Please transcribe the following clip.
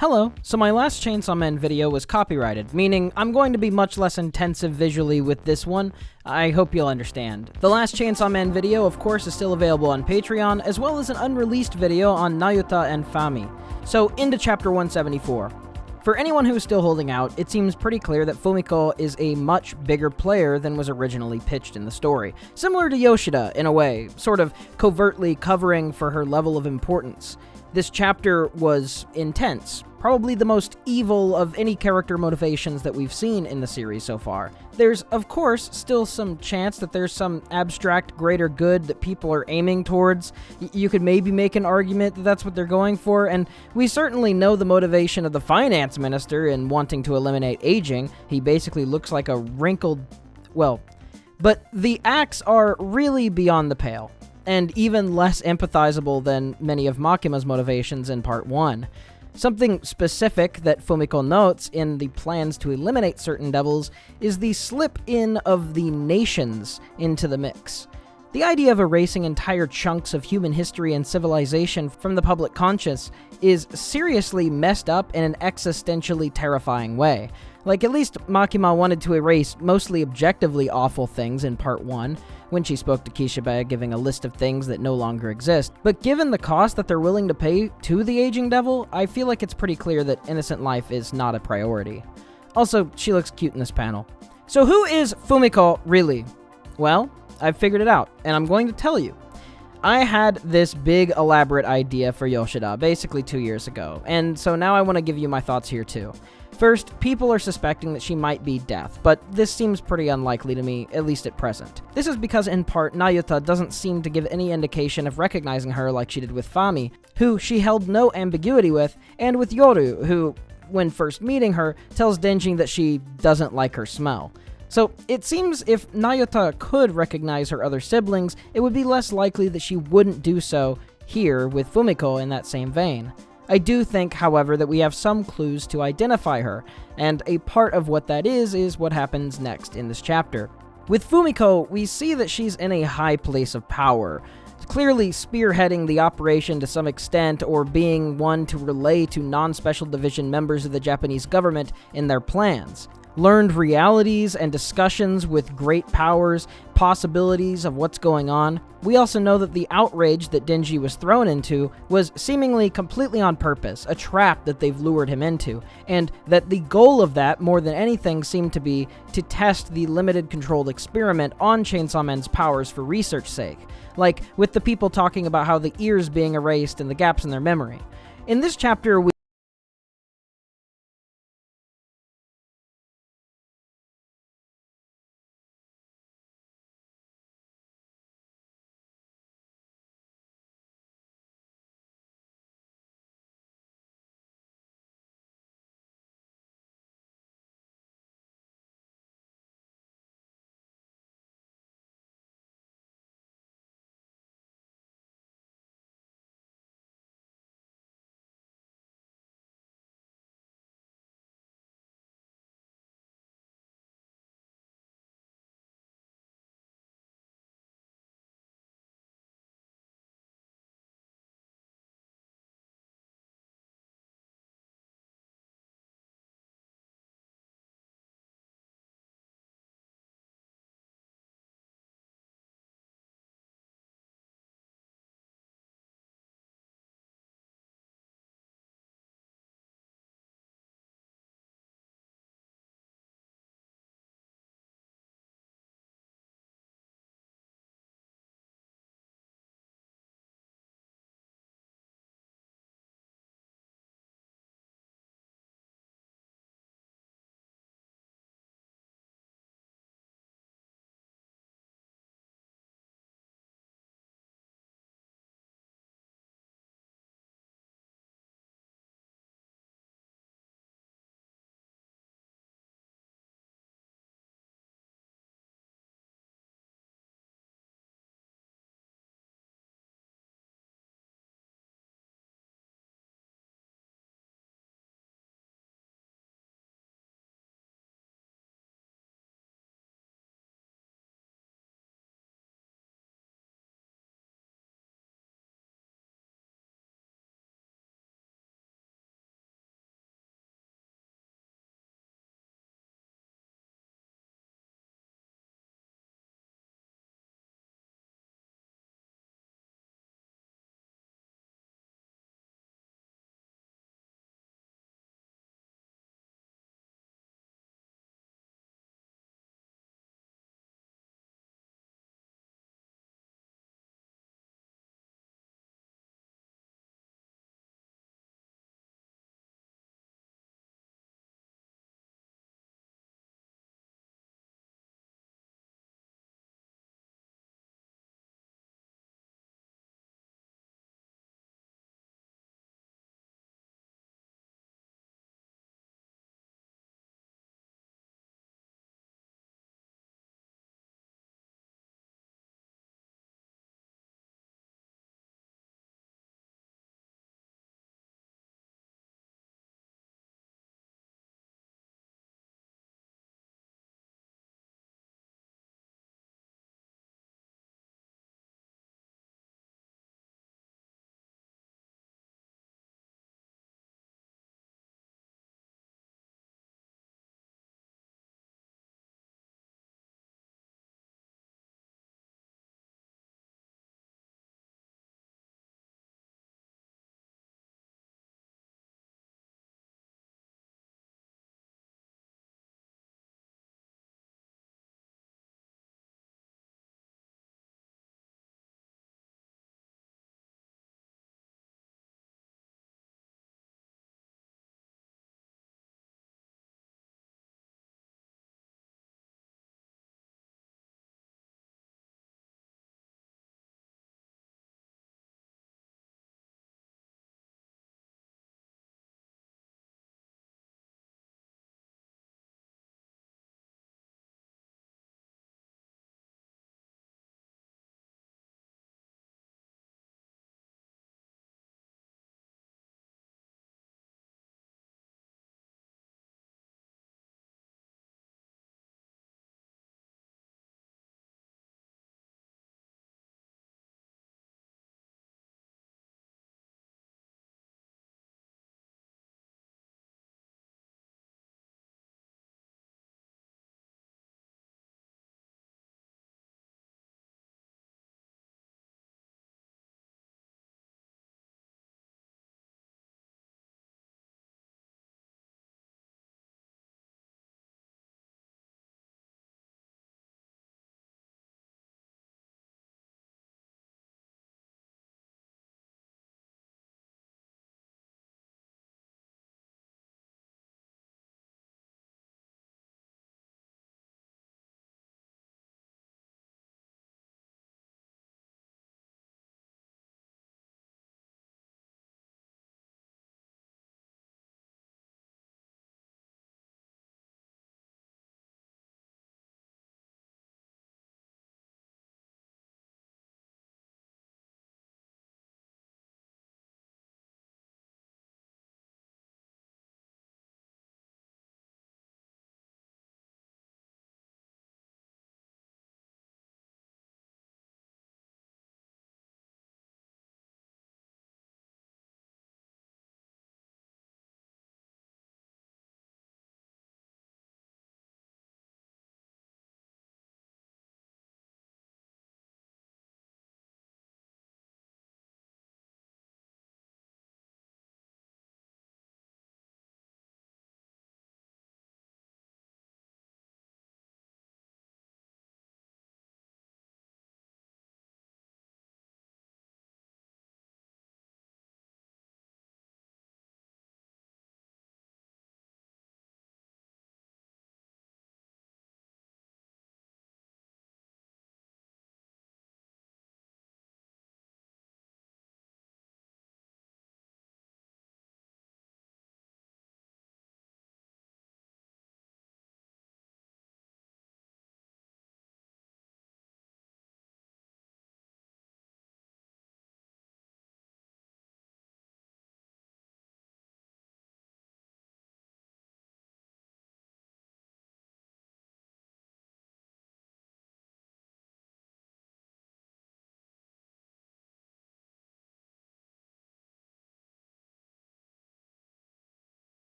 Hello, so my last Chainsaw Man video was copyrighted, meaning I'm going to be much less intensive visually with this one. I hope you'll understand. The last Chainsaw Man video, of course, is still available on Patreon, as well as an unreleased video on Nayuta and Fami. So, into chapter 174. For anyone who is still holding out, it seems pretty clear that Fumiko is a much bigger player than was originally pitched in the story. Similar to Yoshida, in a way, sort of covertly covering for her level of importance. This chapter was intense, probably the most evil of any character motivations that we've seen in the series so far. There's, of course, still some chance that there's some abstract greater good that people are aiming towards. You could maybe make an argument that that's what they're going for, and we certainly know the motivation of the finance minister in wanting to eliminate aging. He basically looks like a wrinkled... well, but the acts are really beyond the pale, and even less empathizable than many of Makima's motivations in Part 1. Something specific that Fumiko notes in the plans to eliminate certain devils is the slip-in of the nations into the mix. The idea of erasing entire chunks of human history and civilization from the public conscious is seriously messed up in an existentially terrifying way. Like, at least Makima wanted to erase mostly objectively awful things in Part 1, when she spoke to Kishibe giving a list of things that no longer exist. But given the cost that they're willing to pay to the aging devil, I feel like it's pretty clear that innocent life is not a priority. Also, she looks cute in this panel. So who is Fumiko, really? Well, I've figured it out, and I'm going to tell you. I had this big, elaborate idea for Yoshida, basically 2 years ago, and so now I want to give you my thoughts here too. First, people are suspecting that she might be deaf, but this seems pretty unlikely to me, at least at present. This is because, in part, Nayuta doesn't seem to give any indication of recognizing her like she did with Fami, who she held no ambiguity with, and with Yoru, who, when first meeting her, tells Denji that she doesn't like her smell. So, it seems if Nayuta could recognize her other siblings, it would be less likely that she wouldn't do so here with Fumiko in that same vein. I do think, however, that we have some clues to identify her, and a part of what that is what happens next in this chapter. With Fumiko, we see that she's in a high place of power, clearly spearheading the operation to some extent, or being one to relay to non-special division members of the Japanese government in their plans. Learned realities and discussions with great powers, possibilities of what's going on. We also know that the outrage that Denji was thrown into was seemingly completely on purpose, a trap that they've lured him into, and that the goal of that, more than anything, seemed to be to test the limited controlled experiment on Chainsaw Man's powers for research sake, like with the people talking about how the ears being erased and the gaps in their memory. In this chapter, we